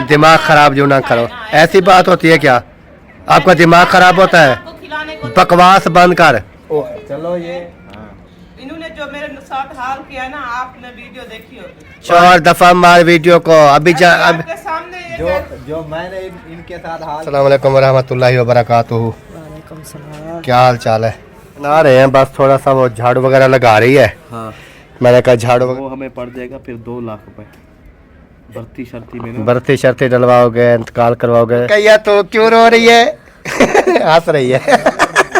दिमाग खराब जो ना करो, ऐसी बात होती है क्या? आपका दिमाग खराब होता है? बकवास बंद कर। चलो ये इन्होंने जो मेरे साथ हाल किया ना, आपने वीडियो देखी होगी। 4 दफा मार वीडियो को अभी अब आपके सामने ये जो मैंने इनके साथ हाल। अस्सलाम वालेकुम वरहमतुल्लाहि वबरकातुहू। वालेकुम सलाम। क्या हाल चाल है? बना रहे हैं बस, थोड़ा सा वो झाड़ू वगैरह लगा रही है। हाँ, मैंने कहा झाड़ू वो हमें पड़ जाएगा फिर 2 लाख रुपए भर्ती शर्ती में ना। भर्ती शर्ती डलवाओगे, इंतकाल करवाओगे। कहिया तो क्यों रो रही है? हंस रही है।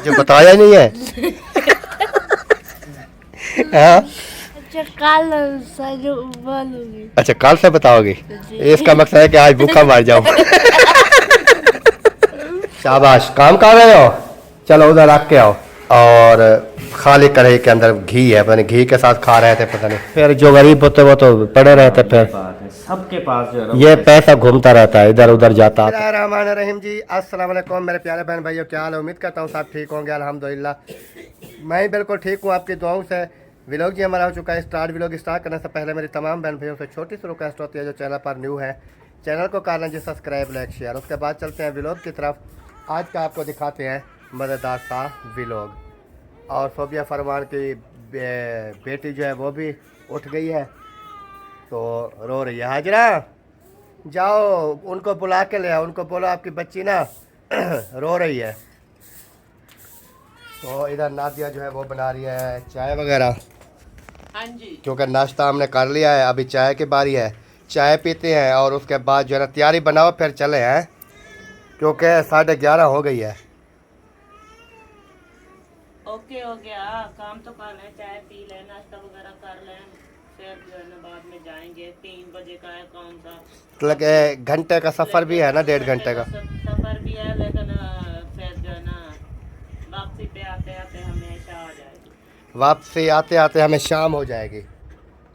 जो बताया नहीं है। हाँ? अच्छा कल से बताओगी? इसका मकसद है कि आज भूखा मर जाओ। शाबाश, काम कर रहे हो? चलो उधर रख के आओ। और खाली कढ़ाई के अंदर घी है, पता नहीं घी के साथ खा रहे थे, पता नहीं। फिर जो गरीब होते वो तो पड़े रहते, फिर सबके पास जो है ये पैसा घूमता रहता है, इधर उधर जाता है। रहमान रहीम जी, अस्सलाम वालेकुम मेरे प्यारे बहन भाइयों, क्या हाल है? उम्मीद करता हूँ सब ठीक होंगे, अल्हम्दुलिल्लाह मैं ही बिल्कुल ठीक हूँ, आपकी दुआओं से। व्लॉग जी हमारा हो चुका है स्टार्ट। व्लॉग स्टार्ट करने से पहले मेरी तमाम बहन भाइयों से छोटी सी रिक्वेस्ट होती है, जो चैनल पर न्यू है चैनल को कर लें जी सब्सक्राइब, लाइक, शेयर। उसके बाद चलते हैं व्लॉग की तरफ। आज का आपको दिखाते हैं मज़ेदार सा व्लॉग। और सोबिया फरमान की बेटी जो है वो भी उठ गई है, तो रो रही है। हाजरा जाओ उनको बुला के ले आओ, उनको बोलो आपकी बच्ची ना रो रही है। तो इधर नादिया जो है वो बना रही है चाय वगैरह। हाँ जी, क्योंकि नाश्ता हमने कर लिया है, अभी चाय की बारी है। चाय पीते हैं और उसके बाद जो है ना तैयारी बनाओ फिर चले हैं, क्योंकि 11:30 हो गई है। ओके हो गया। काम तो कर लें, चाय पी लें, नाश्ता वगैरह कर लें, फिर जो है ना बाद में जाएंगे। 3 बजे का है कौन सा, मतलब घंटे का सफ़र भी है ना, 1.5 घंटे का सफर भी है, लेकिन फिर जो है ना वापसी पे आते आते हमेशा आ जाएगी। वापसी आते आते हमें शाम हो जाएगी।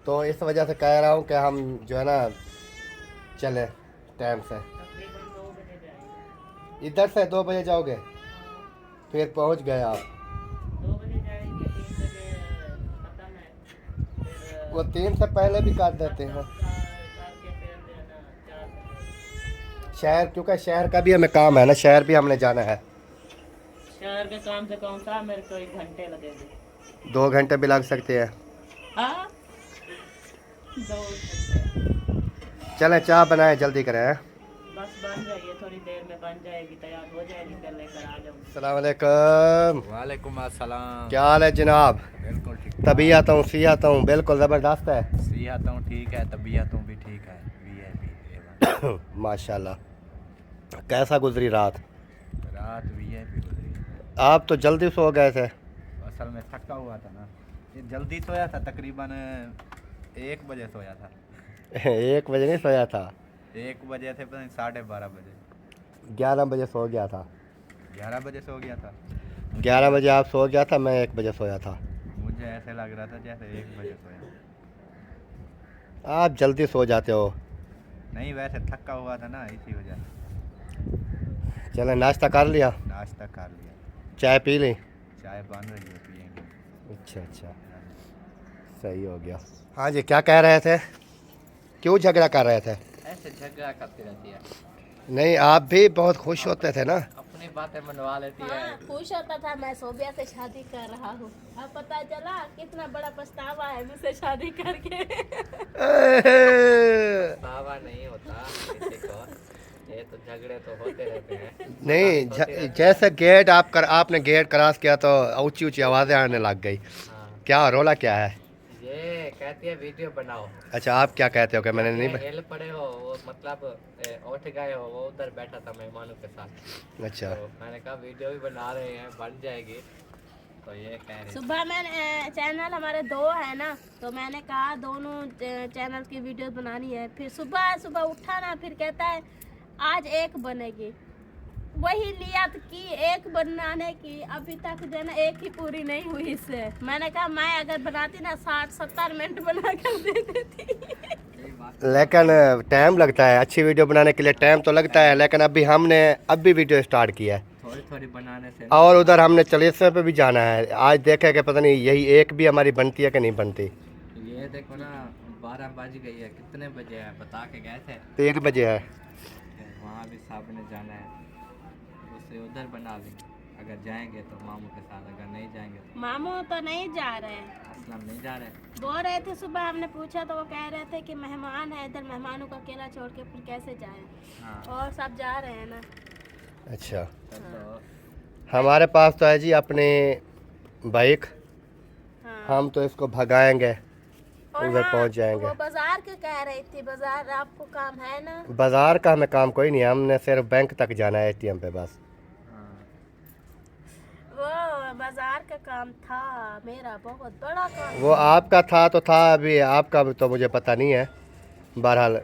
तो इस वजह से कह रहा हूँ कि हम जो है ना चले टाइम से। तकरीबन 2 बजे जाएंगे। इधर से 2 बजे जाओगे, फिर पहुँच गए आप। 2 बजे जाएंगे, 3 बजे खत्म है। फिर वो 3 से पहले भी कर देते हैं करके फिर जो है ना 4 बजे शहर, क्योंकि शहर का भी हमें काम है ना, शहर भी हमने जाना है। शहर के काम से कौन सा मेरे को 1 घंटे लगेंगे। 2 घंटे भी लग सकते हैं। हाँ, 2 घंटे। चलें चाय बनाएं, जल्दी करें। बस बन जाइए, थोड़ी देर में बन जाएगी, तैयार हो जाएगी, फिर लेकर आ जाऊंगी। अस्सलाम वालेकुम। वालेकुम अस्सलाम। क्या हाल है जनाब? बिल्कुल ठीक। तबीयत हूँ सियात हूँ बिल्कुल ज़बरदस्त है। सियात हूँ ठीक है, तबीयत भी ठीक है। VIP माशाल्लाह। कैसा गुजरी रात? रात VIP गुजरी। आप तो जल्दी सो गए थे। असल में थका हुआ था ना, ये जल्दी सोया था, तकरीबन 1 बजे सोया था। 1 बजे नहीं सोया था, 1 बजे थे, पता नहीं 12:30 बजे। 11 बजे सो गया था। 11 बजे सो गया था। 11 बजे आप सो गया था, मैं 1 बजे सोया था। मुझे ऐसे लग रहा था जैसे 1 बजे सोया। आप जल्दी सो जाते हो। नहीं, वैसे थका हुआ था ना, इसी वजह से। चलें नाश्ता कर लिया, नाश्ता कर लिया, चाय पी ली? चाय बन रही है, पियेंगे। अच्छा अच्छा, सही हो गया। हाँ जी, क्या कह रहे थे? क्यों झगड़ा कर रहे थे? ऐसे झगड़ा करती रहती है, नहीं आप भी बहुत खुश होते थे ना। अपनी बातें मनवा लेती है। हाँ, खुश होता था मैं सोबिया से शादी कर रहा हूँ। अब पता चला कितना बड़ा पछतावा है मुझसे शादी करके। बाबा नहीं होता किसी को, ये तो झगड़े तो होते रहते हैं। नहीं जैसे गेट आपने गेट क्रॉस किया तो ऊंची ऊंची आवाज़ें आने लग गई। हाँ, क्या रोला क्या है? ये कहती है वीडियो बनाओ। अच्छा आप क्या कहते हो कि मैंने नहीं हिल पड़े हो, वो मतलब उठ गए हो, वो उधर बैठा था मेहमानों के साथ। अच्छा तो मैंने कहा वीडियो भी बना रहे हैं, बन जाएगी। तो ये कह रही सुबह मैंने चैनल हमारे 2 है ना, तो मैंने कहा दोनों चैनल की वीडियो बनानी है। फिर सुबह सुबह उठा ना, फिर कहता है आज 1 बनेगी। वही नियत की 1 बनाने की, अभी तक जो है ना 1 ही पूरी नहीं हुई इससे। मैंने कहा मैं अगर बनाती ना 60-70 मिनट बना कर दे देती। लेकिन टाइम लगता है, अच्छी वीडियो बनाने के लिए टाइम तो लगता है, लेकिन हमने अभी वीडियो स्टार्ट किया है थोड़ी थोड़ी बनाने से। और उधर हमने 40वें पे भी जाना है। आज देखे कि पता नहीं यही 1 भी हमारी बनती है कि नहीं बनती। ये देखो ना, 12 बज गई है, कितने बजे है बता के गए थे? 3 बजे है। साहब ने जाना है उसे उधर बना लेंगे। अगर जाएंगे तो मामू के साथ, अगर नहीं जाएंगे तो मामू तो नहीं जा रहे हैं, असलम नहीं जा रहे। बोल रहे थे सुबह हमने पूछा तो वो कह रहे थे कि मेहमान है इधर, मेहमानों को अकेला छोड़ के फिर कैसे जाएं। हाँ और सब जा रहे हैं ना। अच्छा, तो हमारे पास तो है जी अपने बाइक, हाँ। हम तो इसको भगाएंगे, और उधर हाँ, पहुंच जाएंगे। वो बाजार के कह रही थी, बाजार आपको काम है ना? बाजार का हमें काम कोई नहीं है, हमने सिर्फ बैंक तक जाना है एटीएम पे बस। हाँ वो बाजार का काम था, मेरा बहुत बड़ा काम। वो आपका था तो था, अभी आपका तो मुझे पता नहीं है। बहरहाल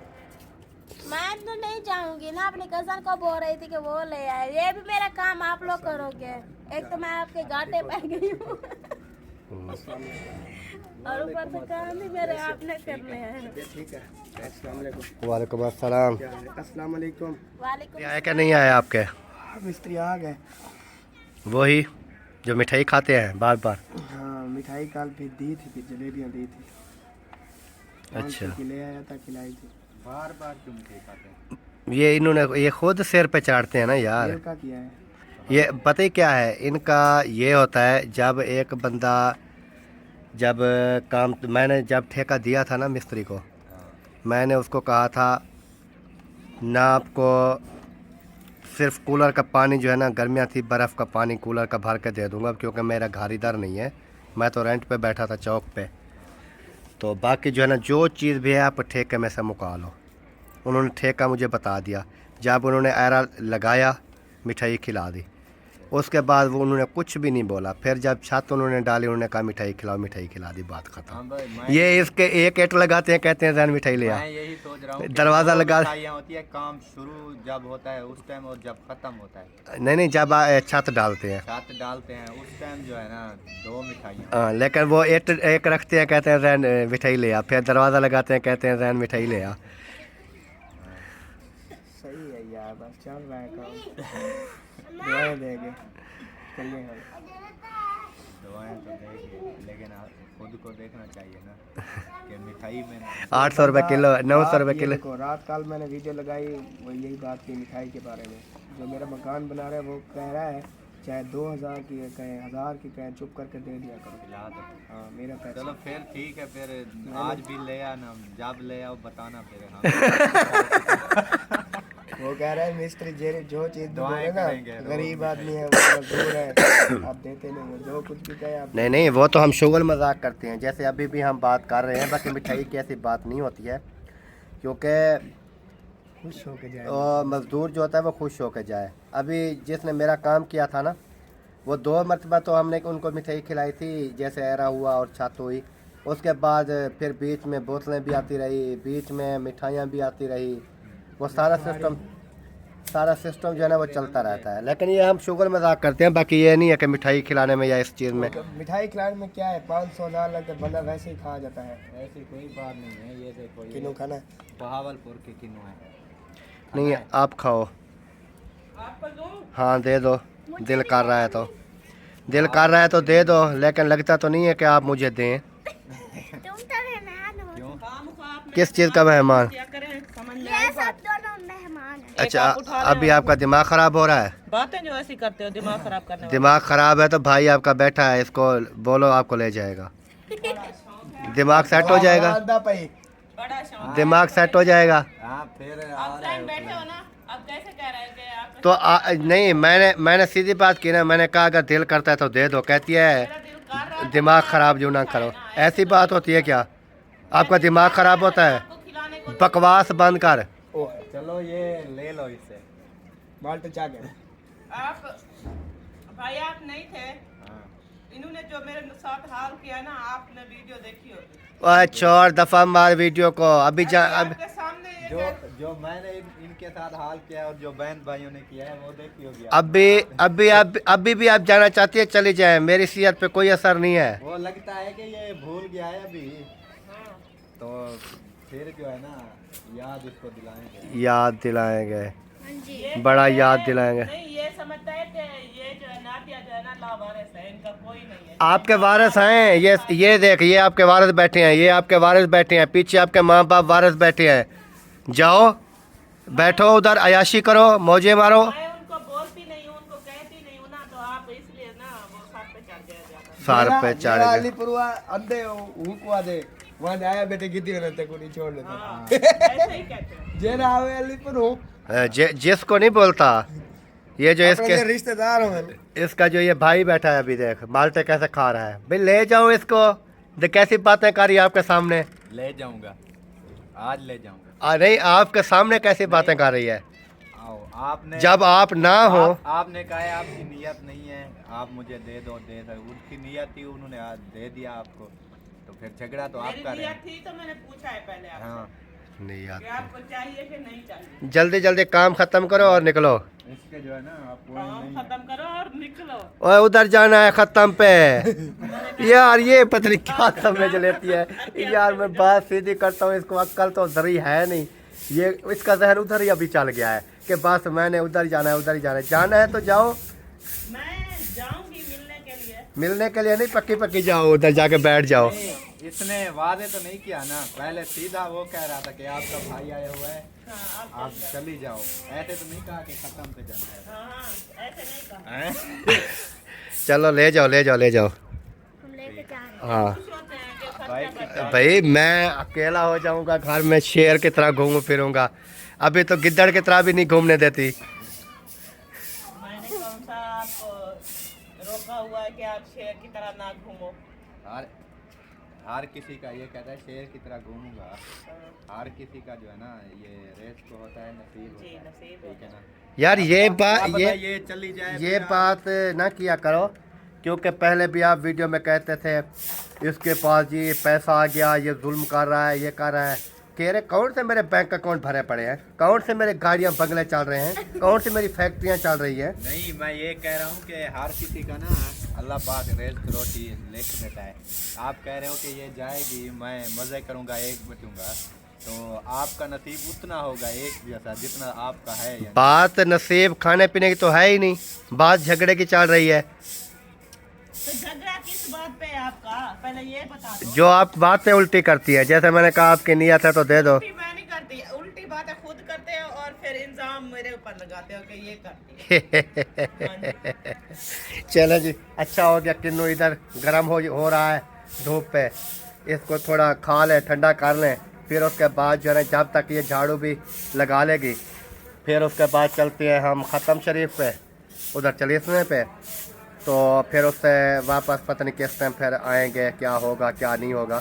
मैं तो नहीं जाऊंगी ना, अपनी कजन को बोल रही थी कि वो ले आए। ये भी मेरा काम आप लोग करोगे, एक तो मैं आपके घाटे पै गई हूँ और ऊपर से काम भी मेरे आपने करने हैं। ठीक है, अस्सलाम वालेकुम। वालेकुम अस्सलाम। अस्सलाम वालेकुम। वालेकुम। आया क्या नहीं आया आपके? मिस्त्री आ गए। वही जो मिठाई खाते हैं बार बार। हाँ, मिठाई कल फिर दी थी, फिर जलेबियाँ दी थी। अच्छा, ले आया था, खिलाई थी। बार बार क्यों नहीं खाते हैं? ये इन्होंने ये खुद सिर पे चढ़ते हैं ना यार। तेल का किया है। ये पता ही क्या है इनका, ये होता है जब एक बंदा जब काम, मैंने जब ठेका दिया था ना मिस्त्री को, मैंने उसको कहा था ना आपको सिर्फ कूलर का पानी जो है ना, गर्मियाँ थी, बर्फ़ का पानी कूलर का भर के दे दूंगा, क्योंकि मेरा घर इधर नहीं है, मैं तो रेंट पे बैठा था चौक पे। तो बाकी जो है ना जो चीज़ भी है आप ठेके में से मुका लो। उन्होंने ठेका मुझे बता दिया, जब उन्होंने ऐरा लगाया मिठाई खिला दी, उसके बाद वो उन्होंने कुछ भी नहीं बोला। फिर जब छत उन्होंने डाली, उन्होंने कहा मिठाई खिलाओ, मिठाई खिला दी, बात हाँ खत्म। भाई, मैं ये इसके एक एट लगाते हैं, कहते हैं जैन मिठाई ले आ। मैं यही सोच रहा हूँ कि दरवाज़ा दो लगा- मिठाइयाँ होती है, काम शुरू जब होता है उस टाइम और जब खत्म होता है नहीं नहीं, जब छत डालते हैं साथ डालते हैं उस टाइम जो है ना 2 मिठाइयाँ। हाँ, लेकिन वो एक रखते हैं, कहते हैं जैन मिठाई ले आ, फिर दरवाज़ा लगाते हैं, कहते हैं जैन मिठाई ले आ। सही है यार, बस चल रहा है काम। दुआएं देंगे, चलिए हम। दवाएं तो देंगे, लेकिन आप खुद को देखना चाहिए ना कि मिठाई में 800 रुपये किलो, 900 रुपये ये किलो। देखो, रात कल मैंने वीडियो लगाई, वो यही बात की मिठाई के बारे में। जो मेरा मकान बना रहा है वो कह रहा है चाहे 2000 की कहें, 1000 की कहें, चुप करके दे दिया करो। खिला दो। हाँ, मेरा पैसा। चलो फिर ठीक है, फिर आज भी ले आना, जब ले आओ बताना फिर। हाँ वो कह रहा है मिस्त्री जो चीज़ दुआएं बोले ना, करेंगे, रोज गरीब में। आदमी है, वो मजदूर है, आप देते नहीं हो, जो कुछ भी कहे आप। नहीं नहीं, वो तो हम शुगल मजाक करते हैं, जैसे अभी भी हम बात कर रहे हैं। बाकी मिठाई की ऐसी बात नहीं होती है, क्योंकि खुश होके जाए। मज़दूर जो होता है वो खुश होकर जाए। अभी जिसने मेरा काम किया था ना, वो 2 मरतबा तो हमने उनको मिठाई खिलाई थी, जैसे ऐरा हुआ और छत हुई। उसके बाद फिर बीच में बोतलें भी आती रही, बीच में मिठाइयाँ भी आती रही, वो सारा सिस्टम जो है ना वो चलता रहता है। लेकिन ये हम शुगर मजाक करते हैं, बाकी ये नहीं है कि मिठाई खिलाने में या इस चीज़ में। मिठाई खिलाने में क्या है, 500 लगते बंदा वैसे ही खा जाता है। ऐसी कोई बात नहीं है। ये देखो, ये किनो खाना है। बहावलपुर के किनो है। नहीं, आप खाओ। हाँ दे दो, दिल कर रहा है तो, दिल कर रहा है तो दे दो, लेकिन लगता तो नहीं है कि आप मुझे दें। तुम तो मेहमान हो। क्यों? काम को आप किस चीज़ का मेहमान? क्या करें, समझ में ये आए सब बात? दोनों मेहमान हैं। अच्छा, आप उठा रहे अभी हो। आपका दिमाग ख़राब हो रहा है? बातें जो ऐसी करते हो दिमाग खराब करने वाली। दिमाग ख़राब है तो भाई आपका बैठा है, इसको बोलो आपको ले जाएगा, दिमाग सेट हो जाएगा, आधा पई। बड़ा शौक। दिमाग सेट हो जाएगा। हाँ फिर आ आप रहा है फ्रेंड बैठे हो ना, अब कैसे कह रहे हैं कि आप तो नहीं, मैंने सीधी बात की ना, मैंने कहा अगर दिल करता है तो दे दो। कहती है मेरा दिल कर रहा है, दिमाग ख़राब जो ना करो। ऐसी बात होती है क्या? आपका दिमाग ख़राब होता है? आपको खिलाने को बकवास बंद कर। ओह, चलो ये ले लो इससे। बाल्टी चा गया। आप भाई आप नहीं थे, हाँ इन्होंने जो मेरे साथ हाल किया ना, आपने वीडियो देखी होगी। ओए छोड़, दफा मार वीडियो को। अभी आपके सामने ये जो मैंने इनके साथ हाल किया है और जो बहन भाइयों ने किया है वो देखी होगी। अभी भी आप जाना चाहती है, चली जाए, मेरी सेहत पे कोई असर नहीं है। वो लगता है कि ये भूल गया है अभी, तो फिर जो है ना याद इसको दिलाएंगे। याद दिलाएंगे, ये बड़ा याद दिलाएंगे। नहीं, ये समझता है कि ये जो है नातिया जो है ना लावारिस है, इनका कोई नहीं है। आपके वारिस हैं, ये देख, ये आपके वारिस बैठे हैं, ये आपके वारिस बैठे हैं, पीछे आपके माँ बाप वारिस बैठे हैं। जाओ बैठो उधर, अयाशी करो, मौजे मारो। मैं उनको बोलती नहीं हूँ, उनको कहती नहीं हूँ ना, तो आप इसलिए ना वो सर पे चढ़ जाया जाता सार पे चढ़ गए। अलीपुरवा अंधे हुआ दे वहां आया बेटे गिद्दी रहते को नहीं छोड़ लेते हाँ, ऐसे ही कहते हैं। जेरा आवे अलीपुर हूँ जिसको नहीं बोलता, ये जो अपने इसके रिश्तेदार हूँ मैंने। इसका जो ये भाई बैठा है अभी, देख माल्टे कैसे खा रहा है। भाई ले जाओ इसको, देख कैसी बातें कर रही है आपके सामने। ले जाऊंगा, आज ले जाऊंगा। नहीं, आपके सामने कैसी बातें कर रही है। आओ, आपने जब आप ना हो आपने कहा है आपकी नीयत नहीं है, आप मुझे दे दो, दे दो। उनकी नीयत थी, उन्होंने आज दे दिया आपको, तो फिर झगड़ा तो आप मेरी कर रहे नियत हैं। थी तो मैंने पूछा है पहले आपसे हाँ, नहीं यार, कि आपको चाहिए कि नहीं चाहिए। जल्दी जल्दी काम खत्म करो और निकलो। इसके जो है ना आप काम खत्म करो और निकलो। और उधर जाना है खत्म पे। यार ये पता नहीं क्या समझ लेती है यार। मैं बात सीधी करता हूँ, इसको अक्ल तो जरी है नहीं। ये इसका जहन उधर ही अभी चल गया है कि बस मैंने उधर जाना है, उधर ही जाना है। जाना है तो जाओ, मैं जाऊंगी मिलने के लिए। मिलने के लिए नहीं, पक्की पक्की जाओ, उधर जाके बैठ जाओ। इसने वादे तो नहीं किया ना, पहले सीधा वो कह रहा था कि आपका भाई आया हुआ है, हाँ, आप चली जाओ। ऐसे तो नहीं कहा कि खत्म पे जाना है। हाँ, ऐसे नहीं कहा। हैं? चलो ले जाओ, ले जाओ, ले जाओ। हम लेके जा रहे हैं। हाँ खुश होते हैं कि खर्चा भाई बचा। भाई, मैं अकेला हो जाऊंगा घर में, शेर की तरह घूमू फिरूंगा। अभी तो गिद्दड़ की तरह भी नहीं घूमने देती। मैंने कौन सा आपको रोका हुआ है कि आप शेर की तरह ना घूमो। हर किसी का ये कहता है शेर की तरह घूमूंगा। हर किसी का जो है ना ये रेस को होता है, नसीब जी, होता है, नसीब ठीक है ना। यार ये क्या बात, पता ये चली जाए ये फिर आप- बात ना किया करो, क्योंकि पहले भी आप वीडियो में कहते थे इसके पास जी पैसा आ गया, ये जुल्म कर रहा है, ये कर रहा है। कह रहे कौन से मेरे बैंक अकाउंट भरे पड़े हैं, कौन से मेरे गाड़ियाँ बंगले चल रहे हैं, कौन सी मेरी फैक्ट्रियाँ चल रही हैं। नहीं, मैं ये कह रहा हूँ कि हर किसी का ना अल्लाह पाक रेस रोटी लिख देता है। आप कह रहे हो कि ये जाएगी, मैं मज़े करूँगा, एक बचूंगा, तो आपका नसीब उतना होगा एक जैसा जितना आपका है। यानी बात नसीब खाने पीने की तो है ही नहीं, बात झगड़े की चल रही है। तो झगड़ा किस बात पे है आपका, पहले ये बता दो। जो आप बात पे उल्टी करती है, जैसे मैंने कहा आपकी नियत है तो दे दो। उल्टी मैं नहीं करती, उल्टी बातें खुद करते हो और फिर इल्जाम मेरे ऊपर लगाते हो कि ये करती है। हाँ जी। चलो जी, अच्छा हो गया। किन्नू इधर गर्म हो रहा है धूप पे, इसको थोड़ा खा लें, ठंडा कर लें, फिर उसके बाद जो है जब तक ये झाड़ू भी लगा लेगी, फिर उसके बाद चलते हैं हम ख़त्म शरीफ पे, उधर चलीसने पे। तो फिर उससे वापस पता नहीं किस टाइम फिर आएंगे, क्या होगा क्या नहीं होगा।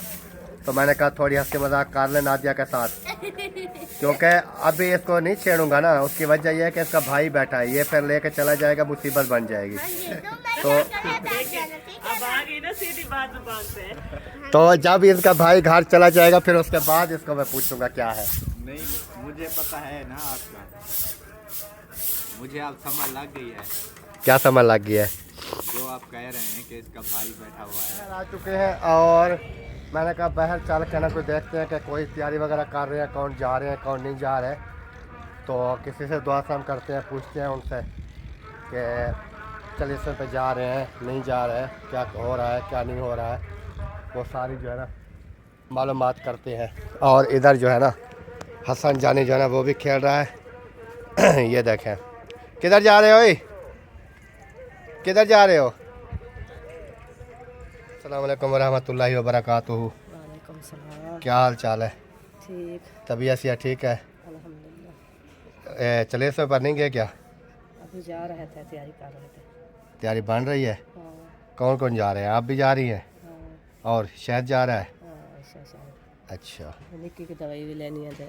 तो मैंने कहा थोड़ी हंसी मजाक कर लें नादिया के साथ, क्योंकि अभी इसको नहीं छेड़ूंगा ना। उसकी वजह यह है कि इसका भाई बैठा है, ये फिर लेके चला जाएगा, मुसीबत बन जाएगी। तो अब आ गई ना सीधी बात जुबान पे। तो जब इसका भाई घर चला जाएगा, फिर उसके बाद इसको मैं पूछूंगा क्या है। नहीं, मुझे पता है ना आपका, मुझे आप समझ लग गई है क्या समझ लग गया है। जो आप कह रहे हैं कि इसका भाई बैठा हुआ है। आ चुके हैं और मैंने कहा बाहर चल के ना कोई देखते हैं कि कोई तैयारी वगैरह कर रहे हैं, कौन जा रहे हैं कौन नहीं जा रहे। तो किसी से दुआ सलाम करते हैं, पूछते हैं उनसे कि चल इस पे जा रहे हैं नहीं जा रहे हैं, क्या हो रहा है क्या नहीं हो रहा है, वो सारी जो है ना मालूमात करते हैं। और इधर जो है ना हसन जानी जो है ना वो भी खेल रहा है। ये देखें, किधर जा रहे हो ये? किधर जा रहे हो? अस्सलाम वालेकुम वरहमतुल्लाहि वबरकातुहू। वालेकुम सलाम। क्या हाल चाल है? ठीक, तबीयत से ठीक है? अल्हम्दुलिल्लाह। चले से पर नहीं गए क्या? अभी जा रहे थे, तैयारी कर रहे थे। तैयारी बन रही है? हाँ, कौन कौन जा रहे हैं? आप भी जा रही हैं? हाँ, और शहद जा रहा है? हाँ, ऐसा। अच्छा, निक्की की दवाई भी लेनी है तो।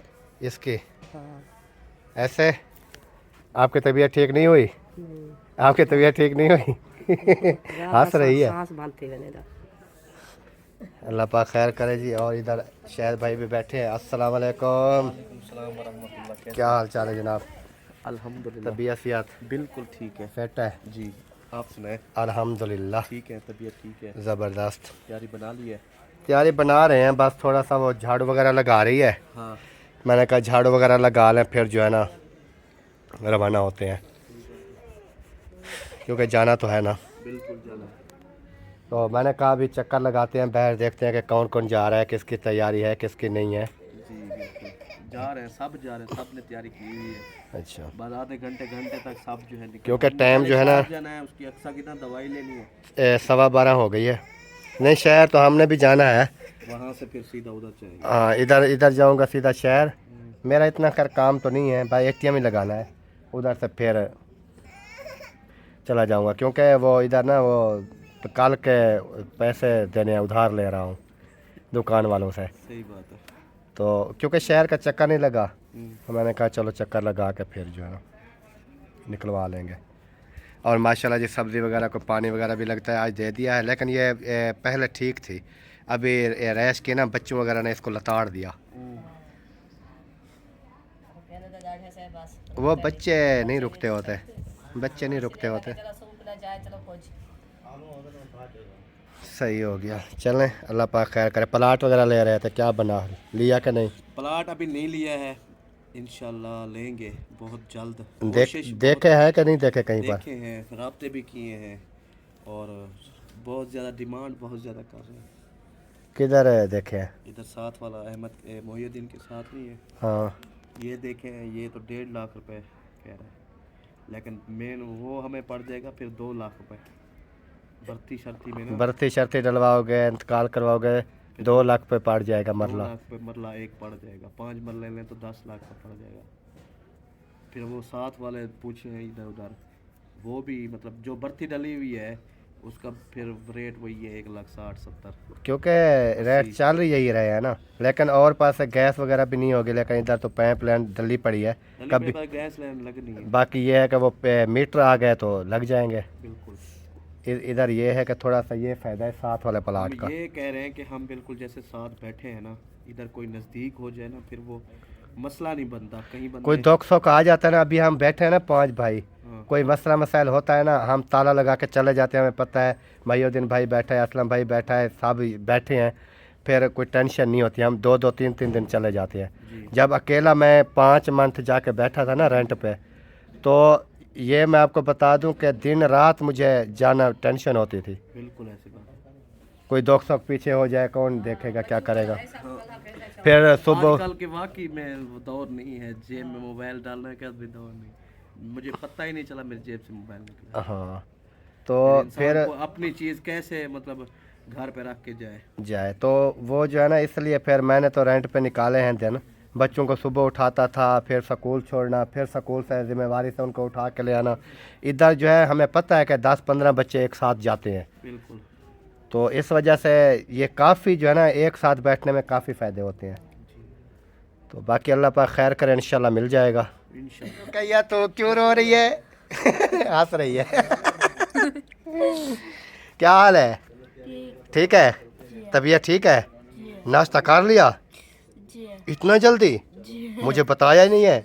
इसकी हाँ। ऐसे आपकी तबीयत ठीक नहीं हुई? आपकी तबीयत ठीक नहीं हुई? हंस रही है। सांस बांधते बने दा। अल्लाह पाक खैर करे जी। और इधर शहद भाई भी बैठे हैं। अस्सलाम वालेकुम। क्या हाल चाल है जनाब? अल्हम्दुलिल्लाह तबीयत सियात बिल्कुल ठीक है फिट है? जी। आप सुनाए? अल्हम्दुलिल्लाह ठीक है, तबीयत ठीक है। ज़बरदस्त। तैयारी बना ली है? तैयारी बना रहे हैं, बस थोड़ा सा वो झाड़ू वगैरह लगा रही है। हाँ। मैंने कहा झाड़ू वगैरह लगा लें, फिर जो है ना रवाना होते हैं, क्योंकि जाना तो है ना। बिल्कुल जाना। तो मैंने कहा अभी चक्कर लगाते हैं बाहर, देखते हैं कि कौन कौन जा रहा है, किसकी तैयारी है किसकी नहीं है। जी बिल्कुल जा रहे हैं, सब जा रहे हैं, सब ने तैयारी की हुई है। अच्छा, बस आधे घंटे तक सब जो है निकल क्योंकि टाइम जो है ना जाना है, उसकी अक्सा की ना दवाई लेनी है, 12:15 हो गई है। नहीं, शहर तो हमने भी जाना है। वहाँ से फिर सीधा उधर चाहिए। हाँ, इधर जाऊंगा सीधा शहर। मेरा इतना खैर काम तो नहीं है भाई, ATM ही लगाना है। उधर से फिर चला जाऊंगा, क्योंकि वो इधर ना वो कल के पैसे देने हैं, उधार ले रहा हूँ दुकान वालों से। सही बात है। तो क्योंकि शहर का चक्कर नहीं लगा, तो मैंने कहा चलो चक्कर लगा के फिर जो है ना निकलवा लेंगे। और माशाल्लाह जी सब्ज़ी वगैरह को पानी वगैरह भी लगता है, आज दे दिया है। लेकिन ये पहले ठीक थी, अभी रैश के ना बच्चों वगैरह ने इसको लताड़ दिया। वो बच्चे नहीं रुकते होते, बच्चे नहीं रुकते होते। सही हो गया, चलें, अल्लाह पाक खैर करे। प्लाट वगैरह ले रहे थे, क्या बना लिया कि नहीं? प्लाट अभी नहीं लिया है, इंशाल्लाह लेंगे बहुत जल्द। देखे हैं कि नहीं देखे कहीं पर? देखे हैं, राब्ते भी किए हैं और बहुत ज़्यादा डिमांड बहुत ज़्यादा कर रहे हैं। किधर है देखे हैं? इधर साथ वाला अहमद मोहिउद्दीन के साथ नहीं है? हाँ, ये देखे हैं, ये तो 1.5 लाख रुपए कह रहा है, लेकिन मेन वो हमें पड़ जाएगा फिर 2 लाख रुपए भर्ती शर्ती में ना। भर्ती शर्ती डलवाओगे, इंतकाल करवाओगे, 2 लाख पे पड़ जाएगा 2 मरला। लाख पे मरला एक पड़ जाएगा, 5 मरले लें तो 10 लाख का पड़ जाएगा। फिर वो साथ वाले पूछे हैं इधर उधर, वो भी मतलब जो भर्ती डली हुई है उसका फिर रेट वही है 1,60,70,000। क्योंकि रेट चल रही यही रहे है ना, लेकिन और पास से गैस वगैरह भी नहीं होगी। लेकिन इधर तो पाइप लाइन डली पड़ी है, कभी गैस लाइन लगनी है। बाकी ये है कि वो मीटर आ गए तो लग जाएंगे। बिल्कुल। इधर ये है कि थोड़ा सा ये फ़ायदा है साथ वाले प्लाट का। ये कह रहे हैं कि हम बिल्कुल जैसे साथ बैठे हैं ना, इधर कोई नज़दीक हो जाए ना, फिर वो मसला नहीं बनता। कहीं कोई दुख सुख आ जाता है ना, अभी हम बैठे हैं ना 5 भाई, हाँ। कोई मसला मसाइल होता है ना, हम ताला लगा के चले जाते हैं। हमें पता है मोहिउद्दीन भाई बैठा है, असलम भाई बैठा है, सब बैठे हैं, फिर कोई टेंशन नहीं होती। हम 2-2, 3-3 दिन चले जाते हैं। जब अकेला मैं 5 मंथ जाके बैठा था ना रेंट पे, तो ये मैं आपको बता दूं कि दिन रात मुझे जाना टेंशन होती थी। बिल्कुल ऐसी बात है। कोई दुख सुख पीछे हो जाए, कौन देखेगा, क्या करेगा। फिर सुबह आजकल के वाकई में वो दौर नहीं है, जेब में मोबाइल डालने का भी दौर नहीं। मुझे पता ही नहीं चला मेरी जेब से मोबाइल निकला। हाँ, तो फिर अपनी चीज़ कैसे मतलब घर पे रख के जाए। तो वो जो है ना, इसलिए फिर मैंने तो रेंट पे निकाले हैं दिन। बच्चों को सुबह उठाता था, फिर स्कूल छोड़ना, फिर स्कूल से जिम्मेवारी से उनको उठा के ले आना। इधर जो है हमें पता है कि 10-15 बच्चे एक साथ जाते हैं, बिल्कुल। तो इस वजह से ये काफ़ी जो है ना एक साथ बैठने में काफ़ी फ़ायदे होते हैं। तो बाकी अल्लाह पाक खैर करे, इंशाल्लाह मिल जाएगा। इंशाल्लाह। कहिया तो क्यों रो रही है? हंस रही है। क्या हाल है? ठीक है, तबीयत ठीक है? नाश्ता कर लिया? इतना जल्दी? मुझे बताया ही नहीं है।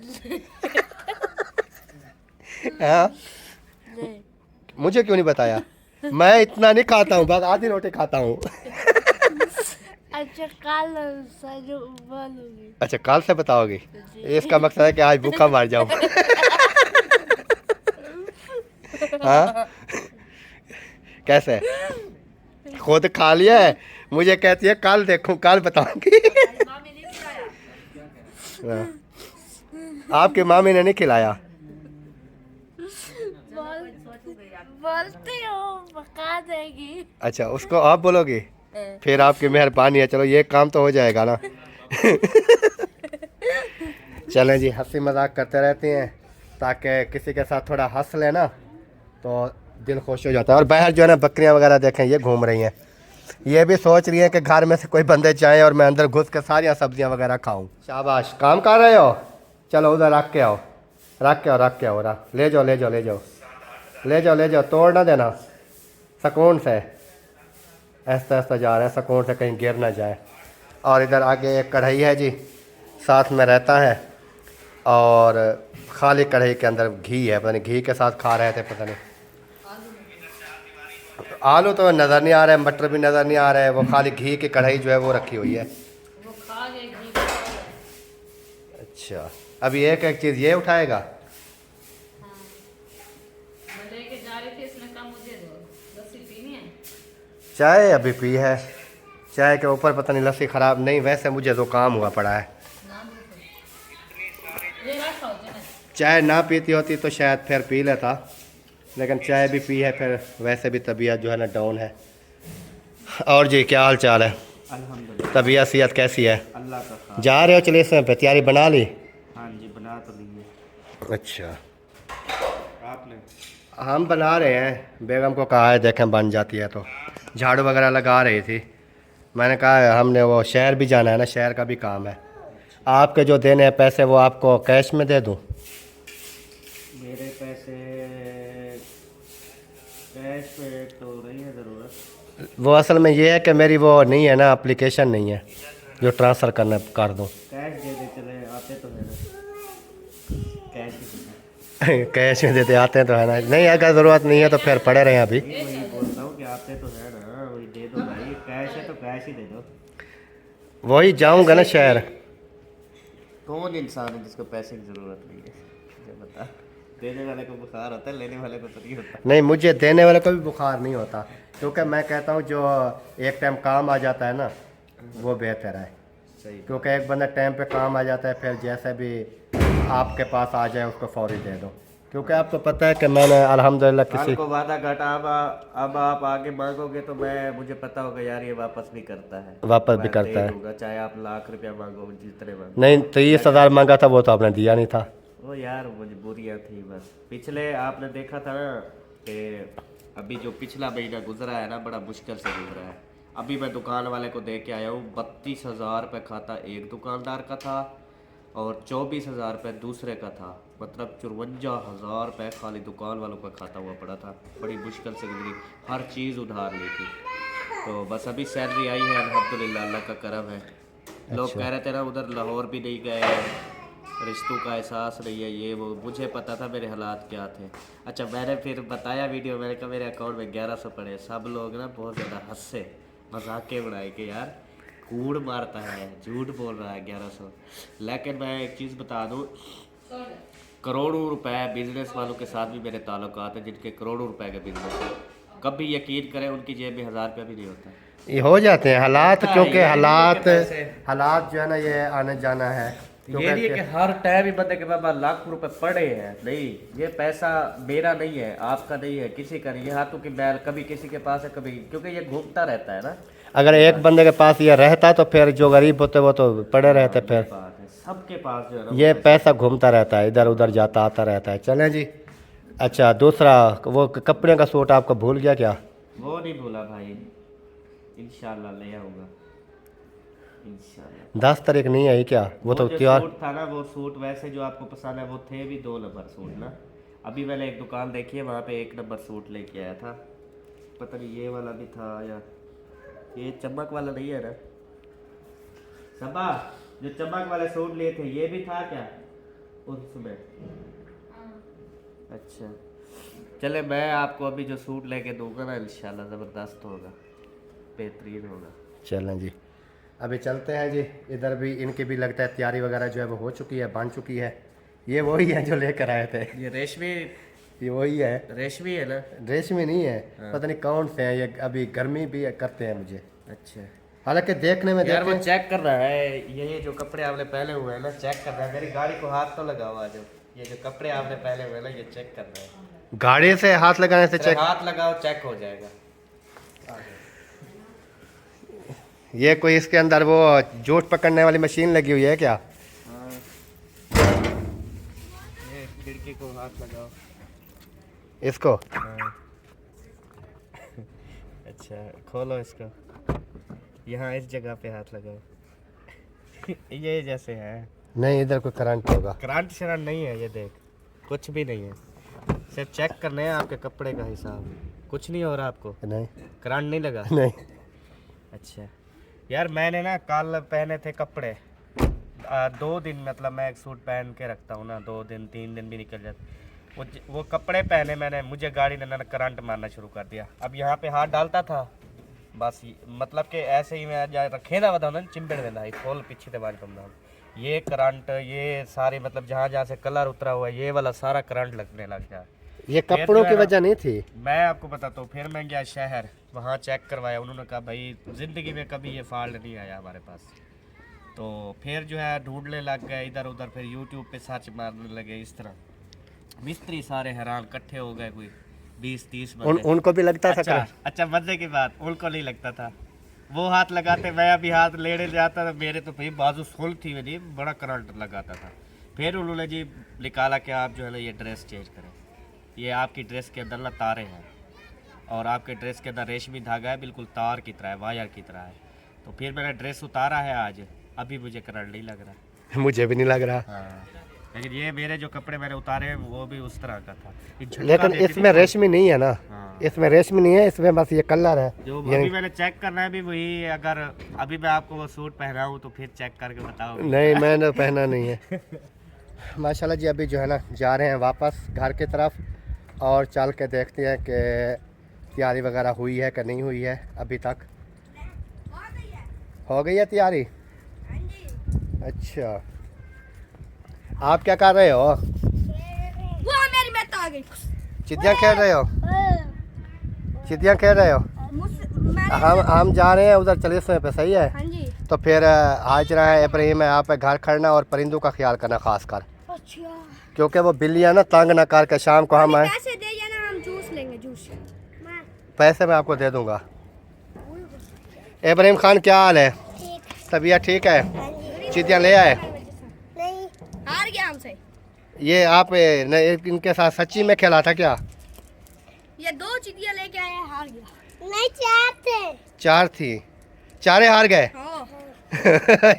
हाँ? मुझे क्यों नहीं बताया? मैं इतना नहीं खाता हूँ, बस आधी रोटी खाता हूँ। अच्छा कल बोलूंगी। अच्छा, कल से बताओगी? इसका मकसद है कि आज भूखा मर जाऊँ। हाँ, कैसे? खुद खा लिया है, मुझे कहती है कल देखूं, कल बताऊंगी। हाँ। आपकी मामी ने नहीं खिलाया? बोलती हूँ पका देगी। अच्छा, उसको आप बोलोगी? फिर आपकी मेहरबानी है। चलो ये काम तो हो जाएगा ना। चलें जी, हंसी मजाक करते रहते हैं ताकि किसी के साथ थोड़ा हंस लेना तो दिल खुश हो जाता है। और बाहर जो है ना बकरियां वगैरह देखें, ये घूम रही हैं। ये भी सोच रही हैं कि घर में से कोई बंदे जाएं और मैं अंदर घुस के सारी सब्जियां वगैरह खाऊं। शाबाश, काम कर रहे हो? चलो उधर रख के आओ, रख के आओ, रख के आओ, ले जाओ, ले जाओ, ले जाओ, ले जाओ, ले जाओ, तोड़ ना देना, सुकून से ऐसा ऐसा जा रहा है, सुकून से कहीं गिर ना जाए। और इधर आगे एक कढ़ाई है जी, साथ में रहता है, और खाली कढ़ाई के अंदर घी है। पता नहीं घी के साथ खा रहे थे, पता नहीं। आलू तो नज़र नहीं आ रहा है, मटर भी नज़र नहीं आ रहा है, वो खाली घी की कढ़ाई जो है वो रखी हुई है। अच्छा, अभी एक एक चीज़ ये उठाएगा। चाय अभी पी है, चाय के ऊपर पता नहीं लस्सी ख़राब नहीं, वैसे मुझे ज़ुकाम हुआ पड़ा है। चाय ना पीती होती तो शायद फिर पी लेता, लेकिन चाय भी पी है, फिर वैसे भी तबीयत जो है ना डाउन है। और जी क्या हाल चाल है? अल्हम्दुलिल्लाह, तबीयत सेहत कैसी है? अल्लाह का खास। जा रहे हो चलिए इसमें तैयारी बना ली? हाँ जी, बना तो ली है। अच्छा, आपने? हम बना रहे हैं, बेगम को कहा है देखें बन जाती है तो। झाड़ू वगैरह लगा रही थी, मैंने कहा है हमने वो शहर भी जाना है ना, शहर का भी काम है। आपके जो देने हैं पैसे वो आपको कैश में दे दूं? मेरे पैसे कैश पे तो नहीं है ज़रूरत। वो असल में ये है कि मेरी वो नहीं है ना, एप्लीकेशन नहीं है जो ट्रांसफ़र करना कर दूं। कैश दे दे, चले आते तो है ना, कैश ही कैश में देते आते हैं तो है ना, नहीं अगर ज़रूरत नहीं है तो फिर पड़े रहे अभी। वही बोलता हूँ कि आते तो है ना, वही दे दो भाई, कैश है तो कैश ही दे दो। वही जाऊंगा ना शहर। कौन इंसान है जिसको पैसे की ज़रूरत नहीं है, मुझे बता। देने वाले को बुखार होता है, लेने वाले को तो नहीं होता। नहीं, मुझे देने वाले को भी बुखार नहीं होता, क्योंकि मैं कहता हूँ जो एक टाइम काम आ जाता है ना वो बेहतर है। सही। क्योंकि एक बंदा टाइम पे काम आ जाता है, फिर जैसे भी आपके पास आ जाए उसको फौरी दे दो। क्योंकि आपको पता है कि मैंने अल्हम्दुलिल्लाह कल किसी को वादा घटा, अब आप आगे मांगोगे तो मुझे पता होगा यार ये वापस भी करता है, वापस भी मैं करता दे है। दूंगा, चाहे आप लाख रुपया मांगो, जितने मांगो। नहीं, 30,000 मांगा था वो तो आपने दिया नहीं था। वो यार मजबूरियाँ थी बस। पिछले आपने देखा था ना कि अभी जो पिछला महीना गुजरा है ना, बड़ा मुश्किल से गुजरा है। अभी मैं दुकान वाले को दे के आया हूँ, 32,000 रुपये खाता एक दुकानदार का था और 24,000 रुपये दूसरे का था, मतलब 54,000 रुपये खाली दुकान वालों का खाता हुआ पड़ा था। बड़ी मुश्किल से गुजरी, हर चीज़ उधार ली थी। तो बस अभी सैलरी आई है, अल्हम्दुलिल्लाह, अल्लाह का करम है। लोग कह रहे थे ना उधर लाहौर भी नहीं गए, रिश्तों का एहसास नहीं है, ये वो, मुझे पता था मेरे हालात क्या थे। अच्छा, मैंने फिर बताया वीडियो, मैंने कहा मेरे अकाउंट में 1100 पड़े। सब लोग ना बहुत ज़्यादा हंसे, मजाके बनाए कि यार कूड़ मारता है, झूठ बोल रहा है 1100। लेकिन मैं एक चीज़ बता दूँ, करोड़ों रुपए बिजनेस वालों के साथ भी मेरे ताल्लुकात हैं जिनके करोड़ों रुपए के बिजनेस हैं। कभी यकीन करें उनकी जेब में 1000 रुपया भी नहीं होता। ये हो जाते हैं हालात, क्योंकि ये हालात जो है ना ये आने जाना है। ये नहीं है कि हर टाइम ही बंदे के पास लाख रुपए पड़े हैं, नहीं, ये पैसा मेरा नहीं है, आपका नहीं है, किसी का नहीं है। हाथों की बैल कभी किसी के पास है, कभी, क्योंकि ये घूमता रहता है ना। अगर एक बंदे के पास ये रहता तो फिर जो गरीब होते वो तो पड़े रहते। फिर बात है, सबके पास जो है ना ये पैसा घूमता रहता है, इधर उधर जाता आता रहता है। चलें जी। अच्छा, दूसरा वो कपड़े का सूट आपको भूल गया क्या? वो नहीं भूला भाई, इंशाल्लाह ले आऊंगा, इंशाल्लाह। 10 तारीख नहीं आई क्या? वो तो जो त्योहार सूट था ना, वो सूट वैसे जो आपको पसंद है वो थे भी 2 नंबर सूट ना। अभी मैंने एक दुकान देखी है, वहाँ पे 1 नंबर सूट लेके आया था। पता नहीं ये वाला भी था या ये चमक वाला नहीं है ना। सबा, जो चमक वाले सूट लिए थे ये भी था क्या उसमें? अच्छा, चले मैं आपको अभी जो सूट लेके दूंगा ना, इंशाल्लाह ज़बरदस्त होगा, बेहतरीन होगा। चलें जी, अभी चलते हैं जी। इधर भी इनकी भी लगता है तैयारी वगैरह जो है वो हो चुकी है, बन चुकी है। ये वही है जो लेकर आए थे, ये रेशमी, ये वही है। रेशमी है ना? रेशमी नहीं है, पता नहीं कौन से हैं ये, अभी गर्मी भी करते हैं मुझे। अच्छा हालांकि देखने में यार वो चेक कर रहा है, ये जो कपड़े आपने पहने हुए हैं ना, चेक कर रहा है। मेरी गाड़ी को हाथ तो लगा हुआ, जो ये जो कपड़े आपने पहने हुए हैं ना, ये चेक कर रहा है। गाड़ी से हाथ लगाने से चेक, हाथ लगाओ चेक हो जाएगा। ये कोई इसके अंदर वो जोट पकड़ने वाली मशीन लगी हुई है क्या? ये खिड़की को हाथ लगाओ इसको। अच्छा, खोलो इसको, यहाँ इस जगह पे हाथ लगाओ। ये जैसे है, नहीं इधर कोई करंट होगा। करंट शरंट नहीं है, ये देख कुछ भी नहीं है, सिर्फ चेक करने हैं आपके कपड़े का हिसाब, कुछ नहीं हो रहा आपको? नहीं करंट नहीं लगा? नहीं। अच्छा यार, मैंने ना कल पहने थे कपड़े, 2 दिन, मतलब मैं एक सूट पहन के रखता हूँ ना, 2 दिन 3 दिन भी निकल जाते। वो कपड़े पहने मैंने, मुझे गाड़ी ने ना करंट मारना शुरू कर दिया। अब यहाँ पे हाथ डालता था बस, मतलब कि ऐसे ही मैं रखे ना बता चिंबड़ देना फुल पीछे दबाज पड़ना, ये करंट, ये सारे मतलब जहाँ जहाँ से कलर उतरा हुआ है ये वाला सारा करंट लगने लग गया। ये कपड़ों की वजह नहीं थी, मैं आपको बताता हूँ। फिर मैं गया शहर, वहाँ चेक करवाया, उन्होंने कहा भाई ज़िंदगी में कभी ये फॉल्ट नहीं आया हमारे पास। तो फिर जो है ढूंढने लग गए इधर उधर, फिर यूट्यूब पे सर्च मारने लगे इस तरह। मिस्त्री सारे हैरान इकट्ठे हो गए, कोई 20-30 बंदे। उनको भी लगता था अच्छा करंट? अच्छा, मजे की बात, उनको नहीं लगता था। वो हाथ लगाते, मैं अभी हाथ लेने जाता था, मेरे तो भाई बाजू सुल थी मेरी, बड़ा करंट लगाता था। फिर उन्होंने जी निकाला कि आप जो है ना ये ड्रेस चेंज करें, ये आपकी ड्रेस के अंदर ना तारे हैं और आपके ड्रेस के अंदर रेशमी धागा है, बिल्कुल तार की तरह है, वायर की तरह है। तो फिर मैंने ड्रेस उतारा है आज, अभी मुझे करंट नहीं लग रहा। मुझे भी नहीं लग रहा। हाँ, लेकिन ये मेरे जो कपड़े मैंने उतारे हैं वो भी उस तरह का था। ये झटका लेकिन देती इसमें थी। रेशमी नहीं है ना, हाँ। इसमें रेशमी नहीं है, इसमें बस ये कलर है। जो ये अभी मैंने चेक करना है भी वही, अगर अभी मैं आपको वो सूट पहनाऊँ तो फिर चेक करके बताओ। नहीं, मैंने पहना नहीं है। माशाल्लाह जी, अभी जो है ना जा रहे हैं वापस घर की तरफ और चल के देखते हैं कि तैयारी वगैरह हुई है कि नहीं हुई है। अभी तक हो गई है तैयारी? अच्छा, आप क्या कर रहे हो? वो मेरी मत आ गई। चिड़िया खेल रहे हो? चिड़िया खेल रहे हो? हम जा रहे हैं उधर 40 पे, सही है? हाँ जी। तो फिर हाजरा है, इब्राहिम है, यहाँ पे घर खड़ना और परिंदों का ख्याल करना खास कर, अच्छा, क्योंकि वो बिल्लियाँ ना तंग ना करके शाम को हम आए। पैसे दे जाना, हम जूस लेंगे, जूस। पैसे मैं आपको दे दूंगा। इब्राहिम खान, क्या हाल है? तबीयत ठीक है? चिड़िया ले आए? नहीं, हार गया हमसे। ये आप इनके साथ सच्ची में खेला था क्या? ये 2 चिड़िया लेके आया, हार गया। नहीं, 4 थे। 4 थी, चारे हार गए। हाँ।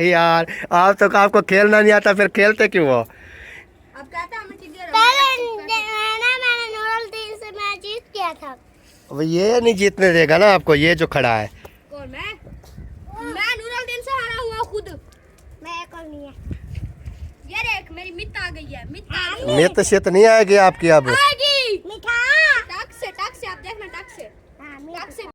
यार, आप तो आपको खेलना नहीं आता, फिर खेलते क्यों हो? अब कहता हमें चिड़िया मैंने नूरुद्दीन से मैच जीत गया था। अब ये नहीं जीतने देगा ना आपको, ये जो खड़ा है। कौन? मैं नूरुद्दीन से हारा हुआ खुद। मैं कौन नहीं है? ये देख, मेरी मित आ गई है, मित आ गई। मित शित नहीं आएगी आपकी अब। आएगी। मिठा। टक से आप देखना, टक से।